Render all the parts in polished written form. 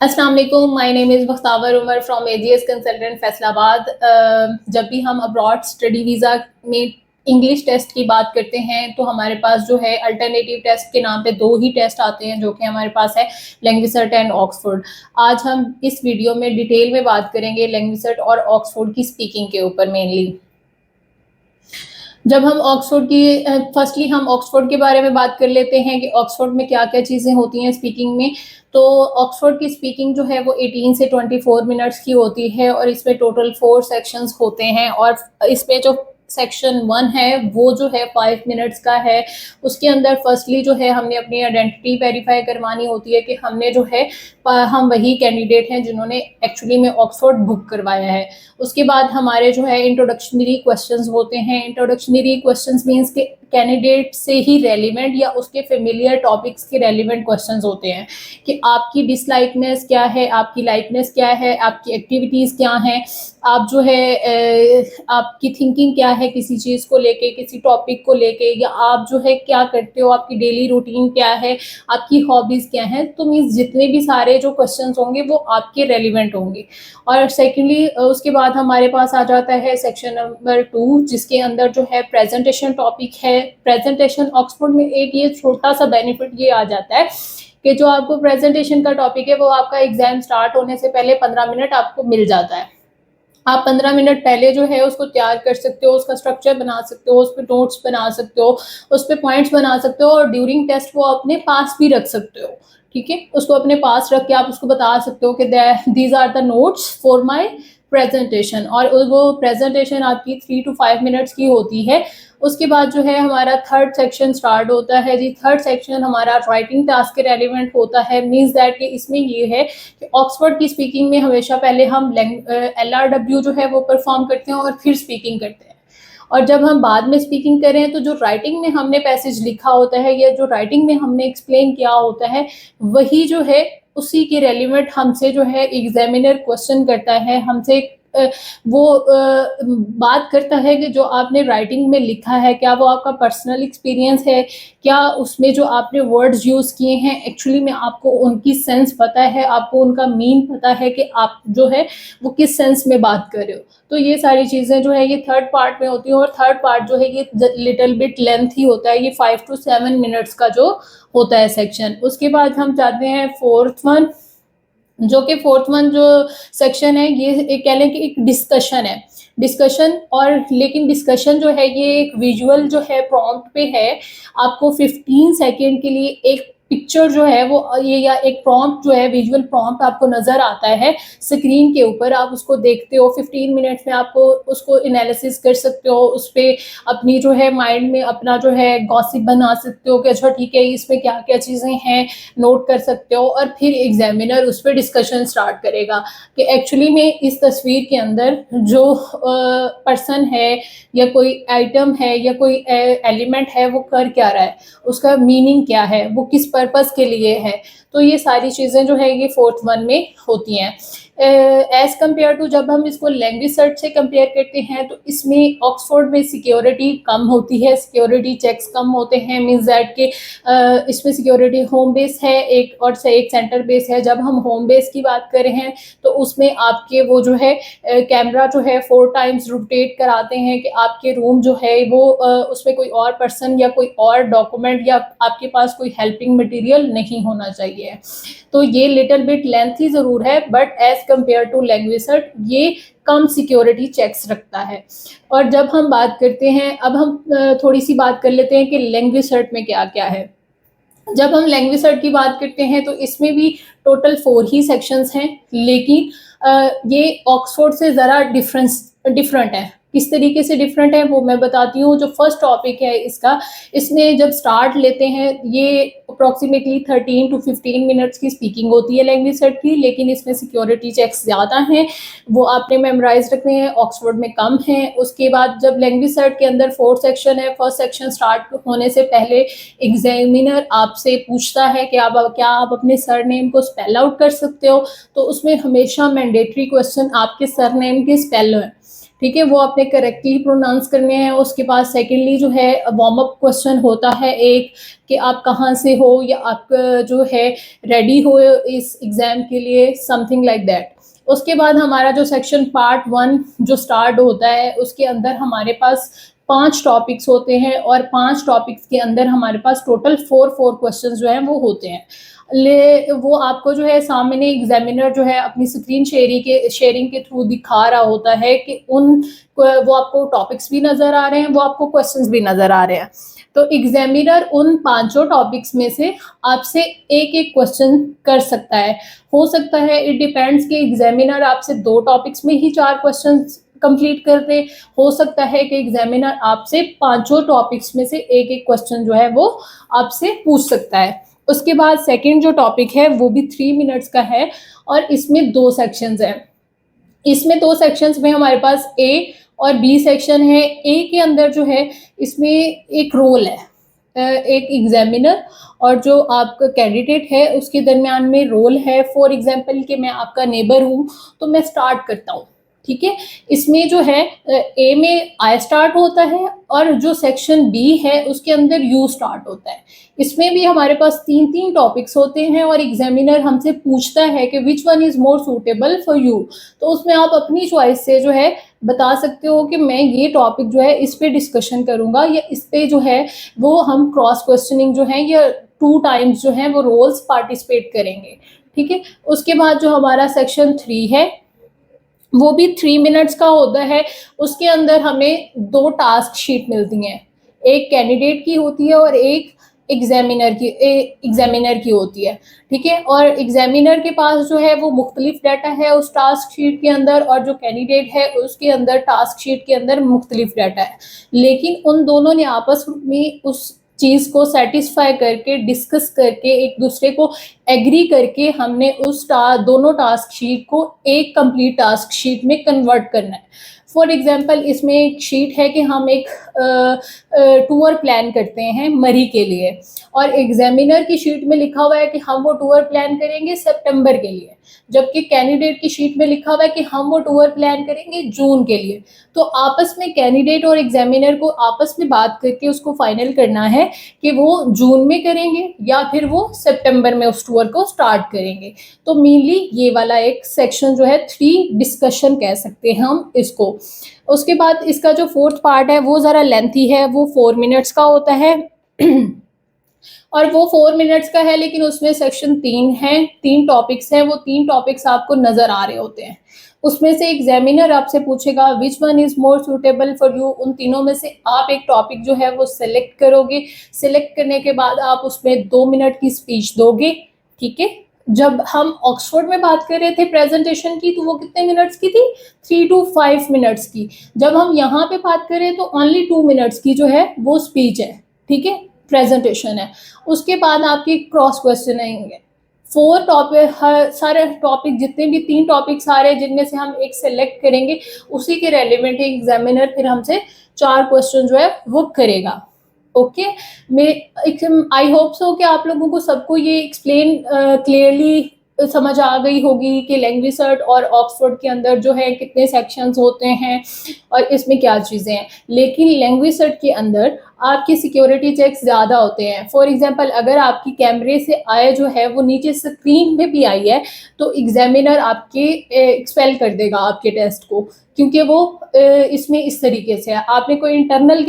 अस्सलाम वालेकुम, my name is Bakhtawar Umar from AGS consultant Faisalabad. जब भी हम अब्रॉड स्टडी वीज़ा में इंग्लिश टेस्ट की बात करते हैं तो हमारे पास जो है अल्टरनेटिव टेस्ट के नाम पे दो ही टेस्ट आते हैं जो कि हमारे पास है लैंग्वेज एंड ऑक्सफोर्ड। आज हम इस वीडियो में डिटेल में बात करेंगे लैंग्वेज और ऑक्सफोर्ड की स्पीकिंग के ऊपर मेनली। जब हम ऑक्सफोर्ड की फर्स्टली हम ऑक्सफोर्ड के बारे में बात कर लेते हैं कि ऑक्सफोर्ड में क्या क्या चीज़ें होती हैं स्पीकिंग में। तो ऑक्सफोर्ड की स्पीकिंग जो है वो 18 से 24 मिनट्स की होती है और इसमें टोटल 4 सेक्शंस होते हैं और इसमें जो सेक्शन 1 है वो जो है 5 मिनट्स का है। उसके अंदर फर्स्टली जो है हमने अपनी आइडेंटिटी वेरीफाई करवानी होती है कि हमने जो है हम वही कैंडिडेट हैं जिन्होंने एक्चुअली में ऑक्सफोर्ड बुक करवाया है। उसके बाद हमारे जो है इंट्रोडक्शनरी क्वेश्चंस होते हैं। इंट्रोडक्शनरी क्वेश्चंस मींस के कैंडिडेट से ही रेलिवेंट या उसके फेमिलियर टॉपिक्स के रेलिवेंट क्वेश्चंस होते हैं कि आपकी डिसलाइकनेस क्या है, आपकी लाइकनेस क्या है, आपकी एक्टिविटीज़ क्या हैं, आप जो है आपकी थिंकिंग क्या है किसी चीज़ को लेके, किसी टॉपिक को लेके, या आप जो है क्या करते हो, आपकी डेली रूटीन क्या है, आपकी हॉबीज़ क्या हैं। तो मीन्स जितने भी सारे जो क्वेश्चंस होंगे वो आपके रेलिवेंट होंगे। और सेकेंडली उसके बाद हमारे पास आ जाता है सेक्शन नंबर 2 जिसके अंदर जो है प्रेजेंटेशन टॉपिक है। प्रेजेंटेशन ऑक्सफोर्ड में एक ये छोटा सा बेनिफिट ये आ जाता है कि जो आपको प्रेजेंटेशन का टॉपिक है वो आपका एग्जाम स्टार्ट होने से पहले 15 मिनट आपको मिल जाता है। आप 15 मिनट पहले जो है उसको तैयार कर सकते हो, उसका स्ट्रक्चर बना सकते हो, उस पर नोट्स बना सकते हो, उस पर पॉइंट्स बना सकते हो और ड्यूरिंग टेस्ट वो अपने पास भी रख सकते हो। ठीक है, उसको अपने पास रख के आप उसको बता सकते हो कि these are the notes for my presentation. और वो प्रेजेंटेशन आपकी 3 to 5 मिनट्स की होती है। उसके बाद जो है हमारा थर्ड सेक्शन स्टार्ट होता है जी। थर्ड सेक्शन हमारा राइटिंग टास्क के रेलिवेंट होता है। मीन्स दैट कि इसमें ये है कि ऑक्सफोर्ड की स्पीकिंग में हमेशा पहले हम LRW जो है वो परफॉर्म करते हैं और फिर स्पीकिंग करते हैं। और जब हम बाद में स्पीकिंग करें तो जो राइटिंग में हमने पैसेज लिखा होता है या जो राइटिंग में हमने एक्सप्लेन किया होता है वही जो है उसी के रेलिवेंट हमसे जो है एग्जामिनर क्वेश्चन करता है, हमसे वो बात करता है कि जो आपने राइटिंग में लिखा है क्या वो आपका पर्सनल एक्सपीरियंस है, क्या उसमें जो आपने वर्ड्स यूज़ किए हैं एक्चुअली में आपको उनकी सेंस पता है, आपको उनका मीन पता है कि आप जो है वो किस सेंस में बात कर रहे हो। तो ये सारी चीज़ें जो है ये थर्ड पार्ट में होती हैं और थर्ड पार्ट जो है ये लिटिल बिट लेंथ ही होता है, ये 5 to 7 मिनट्स का जो होता है सेक्शन। उसके बाद हम जाते हैं फोर्थ वन, जो कि फोर्थ वन जो सेक्शन है ये एक कह लें कि एक डिस्कशन है। डिस्कशन और लेकिन डिस्कशन जो है ये एक विजुअल जो है प्रॉम्प्ट पे है। आपको 15 सेकेंड के लिए एक पिक्चर जो है वो ये या एक प्रॉम्प्ट जो है विजुअल प्रॉम्प्ट आपको नज़र आता है स्क्रीन के ऊपर, आप उसको देखते हो। 15 मिनट्स में आपको उसको एनालिसिस कर सकते हो, उस पर अपनी जो है माइंड में अपना जो है गॉसिप बना सकते हो कि अच्छा ठीक है इसमें क्या क्या चीज़ें हैं नोट कर सकते हो। और फिर एग्जामिनर उस पर डिस्कशन स्टार्ट करेगा कि एक्चुअली में इस तस्वीर के अंदर जो पर्सन है या कोई आइटम है या कोई एलिमेंट है वो कर क्या रहा है, उसका मीनिंग क्या है, वो किस पर्पस के लिए है। तो ये सारी चीज़ें जो है ये फोर्थ वन में होती हैं। एज़ कम्पेयर टू जब हम इसको लैंग्वेज सर्च से कंपेयर करते हैं तो इसमें ऑक्सफोर्ड में सिक्योरिटी कम होती है, सिक्योरिटी चेक्स कम होते हैं। मीन्स दैट कि इसमें सिक्योरिटी होम बेस है एक और से एक सेंटर बेस है। जब हम होम बेस की बात कर रहे हैं तो उसमें आपके वो जो है कैमरा जो है 4 टाइम्स रोटेट कराते हैं कि आपके रूम जो है वो उसमें कोई और पर्सन या कोई और डॉक्यूमेंट या आपके पास कोई हेल्पिंग मटेरियल नहीं होना चाहिए। तो ये लिटिल बिट लेंथी ज़रूर है but as compare to language search ये कम सिक्योरिटी चेक्स रखता है। और जब हम बात करते हैं अब हम थोड़ी सी बात कर लेते हैं कि लैंग्वेज सर्च में क्या क्या है। जब हम लैंग्वेज सर्च की बात करते हैं तो इसमें भी टोटल 4 ही सेक्शंस हैं, लेकिन ये ऑक्सफोर्ड से ज़रा डिफरेंट है। किस तरीके से डिफरेंट है वो मैं बताती हूँ। जो फर्स्ट टॉपिक है इसका, इसमें जब स्टार्ट लेते हैं ये अप्रॉक्सीमेटली 13 to 15 मिनट्स की स्पीकिंग होती है लैंग्वेज सेट की, लेकिन इसमें सिक्योरिटी चेक्स ज़्यादा हैं, वो आपने मेमोराइज रखने हैं, ऑक्सफोर्ड में कम हैं। उसके बाद जब लैंग्वेज सेट के अंदर 4 सेक्शन है, फर्स्ट सेक्शन स्टार्ट होने से पहले एग्जामिनर आपसे पूछता है कि क्या आप अपने सरनेम को स्पेल आउट कर सकते हो। तो उसमें हमेशा मैंडेटरी क्वेश्चन आपके सरनेम के स्पेल हैं। ठीक है, वो आपने करेक्टली प्रोनाउंस करने हैं। उसके बाद सेकेंडली जो है वार्म अप क्वेश्चन होता है एक, कि आप कहाँ से हो या आप जो है रेडी हो इस एग्ज़ाम के लिए, समथिंग लाइक दैट। उसके बाद हमारा जो सेक्शन पार्ट 1 जो स्टार्ट होता है, उसके अंदर हमारे पास 5 टॉपिक्स होते हैं और 5 टॉपिक्स के अंदर हमारे पास टोटल 4 क्वेश्चंस जो हैं वो होते हैं। वो आपको जो है सामने एग्जामिनर जो है अपनी स्क्रीन शेयरिंग के थ्रू दिखा रहा होता है कि वो आपको टॉपिक्स भी नज़र आ रहे हैं, वो आपको क्वेश्चंस भी नज़र आ रहे हैं। तो एग्जामिनर उन 5 टॉपिक्स में से आपसे एक क्वेश्चन कर सकता है। हो सकता है, इट डिपेंड्स, कि एग्जामिनर आपसे 2 टॉपिक्स में ही 4 क्वेश्चंस कंप्लीट कर दे। हो सकता है कि एग्जामिनर आपसे 5 टॉपिक्स में से एक क्वेश्चन जो है वो आपसे पूछ सकता है। उसके बाद सेकंड जो टॉपिक है वो भी 3 मिनट्स का है और इसमें 2 सेक्शंस हैं। इसमें 2 सेक्शंस में हमारे पास ए और बी सेक्शन है। ए के अंदर जो है इसमें एक रोल है, एक एग्जामिनर और जो आपका कैंडिडेट है उसके दरमियान में रोल है। फॉर एग्जांपल कि मैं आपका नेबर हूँ तो मैं स्टार्ट करता हूँ, ठीक है। इसमें जो है ए में आई स्टार्ट होता है और जो सेक्शन बी है उसके अंदर यू स्टार्ट होता है। इसमें भी हमारे पास 3 टॉपिक्स होते हैं और एग्जामिनर हमसे पूछता है कि which one is more suitable for you. तो उसमें आप अपनी चॉइस से जो है बता सकते हो कि मैं ये टॉपिक जो है इस पे डिस्कशन करूँगा या इस पे जो है वो हम क्रॉस क्वेश्चनिंग जो है या 2 टाइम्स जो है वो रोल्स पार्टिसिपेट करेंगे, ठीक है। उसके बाद जो हमारा सेक्शन 3 है वो भी 3 मिनट्स का होता है। उसके अंदर हमें 2 टास्क शीट मिलती हैं, एक कैंडिडेट की होती है और एक एग्जामिनर की होती है, ठीक है। और एग्जामिनर के पास जो है वो मुख्तलिफ डाटा है उस टास्क शीट के अंदर और जो कैंडिडेट है उसके अंदर टास्क शीट के अंदर मुख्तलिफ डाटा है, लेकिन उन दोनों ने आपस में उस चीज़ को सेटिस्फाई करके डिस्कस करके एक दूसरे को एग्री करके हमने दोनों टास्क शीट को एक कंप्लीट टास्क शीट में कन्वर्ट करना है। फॉर एग्जांपल इसमें एक शीट है कि हम एक टूर प्लान करते हैं मरी के लिए और एग्जामिनर की शीट में लिखा हुआ है कि हम वो टूर प्लान करेंगे सितंबर के लिए, जबकि कैंडिडेट की शीट में लिखा हुआ है कि हम वो टूर प्लान करेंगे जून के लिए। तो आपस में कैंडिडेट और एग्जामिनर को आपस में बात करके उसको फाइनल करना है कि वो जून में करेंगे या फिर वो सितंबर में उस टूर को स्टार्ट करेंगे। तो मेनली ये वाला एक सेक्शन जो है 3 डिस्कशन कह सकते हैं हम इसको। उसके बाद इसका जो 4th पार्ट है वो ज़रा लेंथी है, वो 4 मिनट्स का होता है और वो 4 मिनट्स का है, लेकिन उसमें सेक्शन 3 है, 3 टॉपिक्स हैं। वो 3 टॉपिक्स आपको नज़र आ रहे होते हैं। उसमें से एग्जामिनर आपसे पूछेगा which one is more suitable for you. उन तीनों में से आप एक टॉपिक जो है वो सिलेक्ट करोगे। सिलेक्ट करने के बाद आप उसमें 2 मिनट की स्पीच दोगे, ठीक है। जब हम ऑक्सफोर्ड में बात कर रहे थे प्रेजेंटेशन की तो वो कितने मिनट्स की थी, 3 to 5 मिनट्स की। जब हम यहाँ पे बात करें तो ओनली 2 मिनट्स की जो है वो स्पीच है, ठीक है, प्रेजेंटेशन है। उसके बाद आपके क्रॉस क्वेश्चन आएंगे। 4 टॉपिक, हर सारे टॉपिक जितने भी 3 टॉपिक्स आ रहे हैं जिनमें से हम एक सेलेक्ट करेंगे उसी के रेलिवेंट एग्जामिनर फिर हमसे 4 क्वेश्चन जो है वो करेगा। ओके, मैं आई होप सो कि आप लोगों को सबको ये एक्सप्लेन क्लियरली समझ आ गई होगी कि लैंग्वेज सर्च और ऑक्सफोर्ड के अंदर जो है कितने सेक्शंस होते हैं और इसमें क्या चीज़ें हैं। लेकिन लैंग्वेज सर्च के अंदर आपके सिक्योरिटी चेक्स ज़्यादा होते हैं। फॉर एग्जांपल अगर आपकी कैमरे से आय जो है वो नीचे स्क्रीन पे भी आई है तो एग्जामिनर आपके एक्सपेल कर देगा आपके टेस्ट को, क्योंकि वो इसमें इस तरीके से है। आपने कोई इंटरनल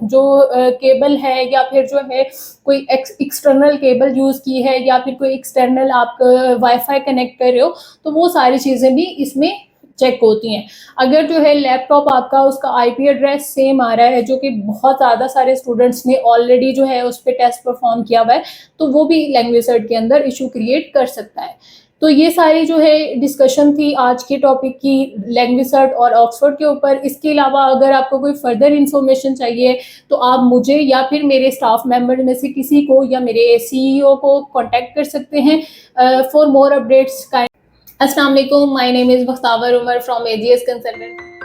जो केबल है या फिर जो है कोई एक्सटर्नल केबल यूज़ की है या फिर कोई एक्सटर्नल आप वाईफाई कनेक्ट कर रहे हो तो वो सारी चीज़ें भी इसमें चेक होती हैं। अगर जो है लैपटॉप आपका उसका आईपी एड्रेस सेम आ रहा है, जो कि बहुत ज़्यादा सारे स्टूडेंट्स ने ऑलरेडी जो है उस पर टेस्ट परफॉर्म किया हुआ है, तो वो भी लैंग्वेज सर्च के अंदर इशू क्रिएट कर सकता है। तो ये सारी जो है डिस्कशन थी आज के टॉपिक की लैंग्वेज सर्च और ऑक्सफोर्ड के ऊपर। इसके अलावा अगर आपको कोई फर्दर इंफॉर्मेशन चाहिए तो आप मुझे या फिर मेरे स्टाफ मेंबर में से किसी को या मेरे सीईओ को कांटेक्ट कर सकते हैं फॉर मोर अपडेट्स। अस्सलाम वालेकुम, my name is Bakhtawar Umar from AGS consultant.